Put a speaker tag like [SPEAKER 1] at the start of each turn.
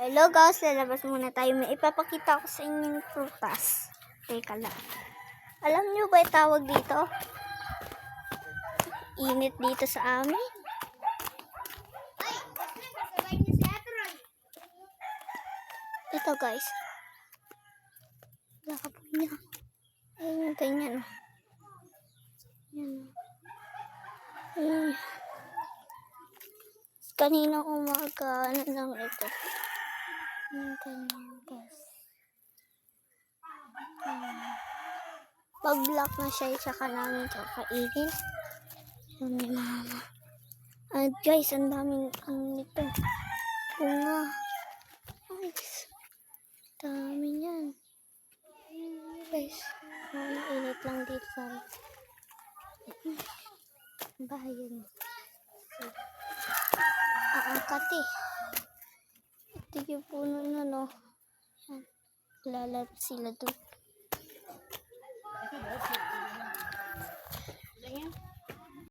[SPEAKER 1] Hello guys, lalabas muna tayo. May ipapakita ko sa inyong prutas. Teka lang. Alam nyo ba yung tawag dito? Init dito sa amin. Ito guys. Lakapoy niya. Ayun, ganyan. Yan. Ay. Kanina umaga, ano lang ito. Ganyan guys. Pag-block na siya, saka namin kakainin. Yun ni mama. At guys, ang daming nito. Bunga. Ay, dami yan. Guys, init lang dito sa bahay. Aangkat eh. Ito yung puno na no. Yan. Lalap sila doon.